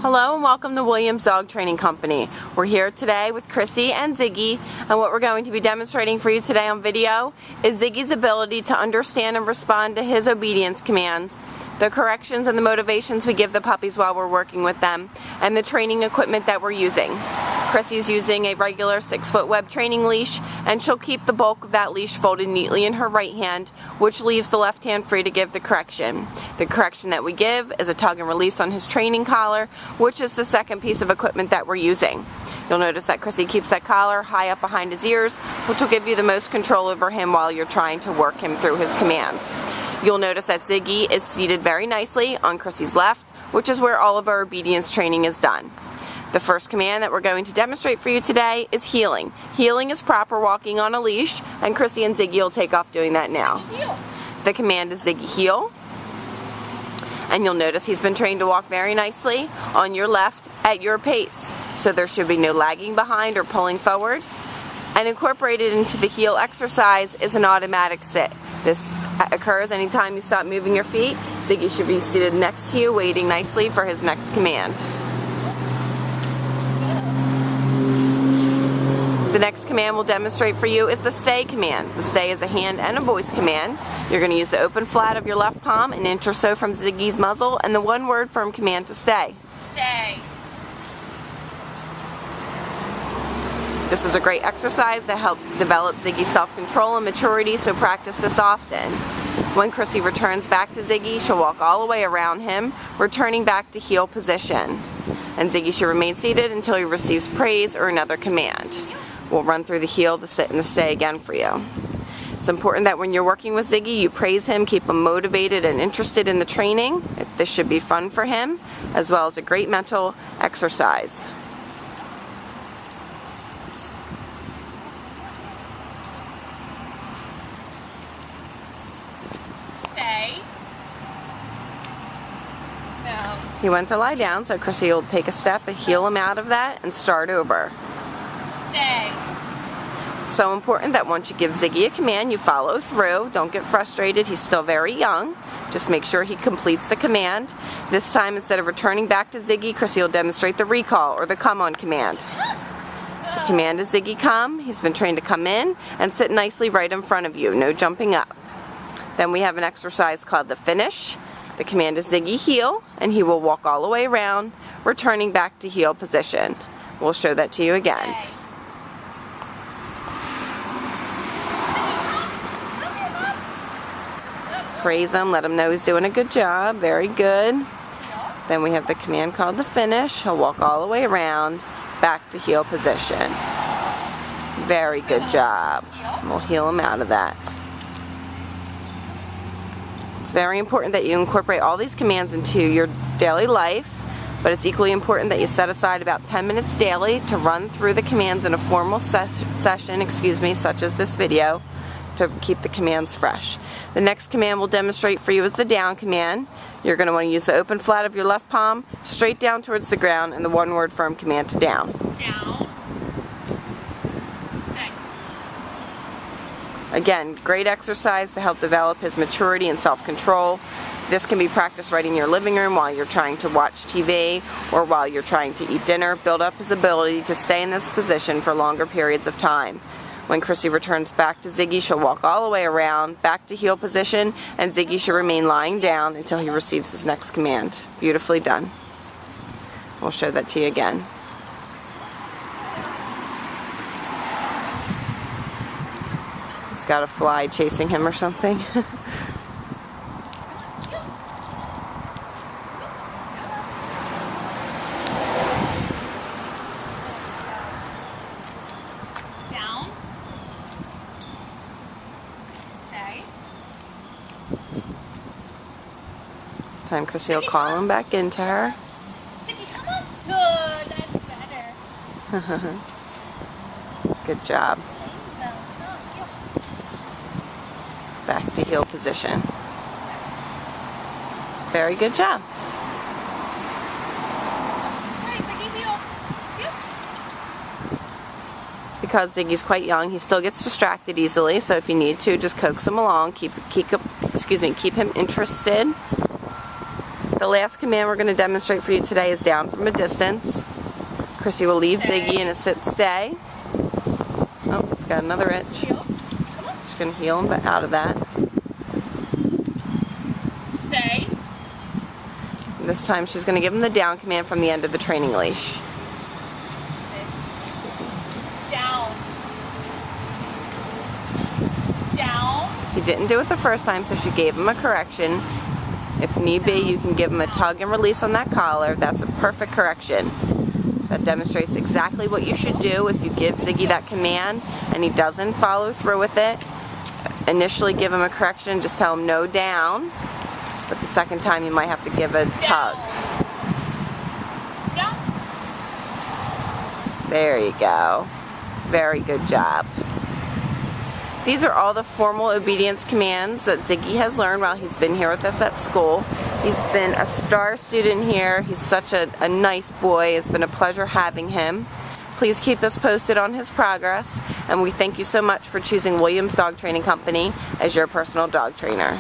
Hello and welcome to Williams Dog Training Company. We're here today with Chrissy and Ziggy, and what we're going to be demonstrating for you today on video is Ziggy's ability to understand and respond to his obedience commands, the corrections and the motivations we give the puppies while we're working with them, and the training equipment that we're using. Chrissy's using a regular 6-foot web training leash, and she'll keep the bulk of that leash folded neatly in her right hand, which leaves the left hand free to give the correction. The correction that we give is a tug and release on his training collar, which is the second piece of equipment that we're using. You'll notice that Chrissy keeps that collar high up behind his ears, which will give you the most control over him while you're trying to work him through his commands. You'll notice that Ziggy is seated very nicely on Chrissy's left, which is where all of our obedience training is done. The first command that we're going to demonstrate for you today is heeling. Heeling is proper walking on a leash, and Chrissy and Ziggy will take off doing that now. The command is Ziggy heel, and you'll notice he's been trained to walk very nicely on your left at your pace. So there should be no lagging behind or pulling forward. And incorporated into the heel exercise is an automatic sit. This occurs anytime you stop moving your feet. Ziggy should be seated next to you, waiting nicely for his next command. The next command we'll demonstrate for you is the stay command. The stay is a hand and a voice command. You're going to use the open flat of your left palm an inch or so from Ziggy's muzzle and the one-word firm command to stay. Stay. This is a great exercise to help develop Ziggy's self-control and maturity, so practice this often. When Chrissy returns back to Ziggy, she'll walk all the way around him, returning back to heel position. And Ziggy should remain seated until he receives praise or another command. We'll run through the heel, the sit, and the stay again for you. It's important that when you're working with Ziggy, you praise him, keep him motivated and interested in the training. This should be fun for him, as well as a great mental exercise. Stay. No. He went to lie down, so Chrissy will take a step and heel him out of that and start over. Stay. So important that once you give Ziggy a command, you follow through. Don't get frustrated. He's still very young. Just make sure he completes the command. This time, instead of returning back to Ziggy, Chrissy will demonstrate the recall or the come on command. The command is Ziggy come. He's been trained to come in and sit nicely right in front of you. No jumping up. Then we have an exercise called the finish. The command is Ziggy heel, and he will walk all the way around, returning back to heel position. We'll show that to you again. Praise him, let him know he's doing a good job. Very good. Then we have the command called the finish. He'll walk all the way around, back to heel position. Very good job. And we'll heel him out of that. It's very important that you incorporate all these commands into your daily life, but it's equally important that you set aside about 10 minutes daily to run through the commands in a formal session, such as this video, to keep the commands fresh. The next command we'll demonstrate for you is the down command. You're going to want to use the open flat of your left palm straight down towards the ground and the one-word firm command to down. Down. Stay. Again, great exercise to help develop his maturity and self-control. This can be practiced right in your living room while you're trying to watch TV or while you're trying to eat dinner. Build up his ability to stay in this position for longer periods of time. When Chrissy returns back to Ziggy, she'll walk all the way around, back to heel position, and Ziggy should remain lying down until he receives his next command. Beautifully done. We'll show that to you again. He's got a fly chasing him or something. Down. Stay. This time Chrissy will call him back into her. Ziggy, come on. Good. That's better. Good job. Back to heel position. Very good job. Because Ziggy's quite young, he still gets distracted easily, so if you need to, just coax him along, keep him interested. The last command we're going to demonstrate for you today is down from a distance. Chrissy will leave Ziggy in a sit stay. Oh, he's got another itch. Heel. Come on. She's going to heel him out of that. Stay. And this time she's going to give him the down command from the end of the training leash. Down. Down. He didn't do it the first time, so she gave him a correction. If need be, you can give him a tug and release on that collar. That's a perfect correction. That demonstrates exactly what you should do if you give Ziggy that command and he doesn't follow through with it. Initially give him a correction, just tell him no down, but the second time you might have to give a tug. Down. There you go. Very good job. These are all the formal obedience commands that Ziggy has learned while he's been here with us at school. He's been a star student here. He's such a nice boy. It's been a pleasure having him. Please keep us posted on his progress, and we thank you so much for choosing Williams Dog Training Company as your personal dog trainer.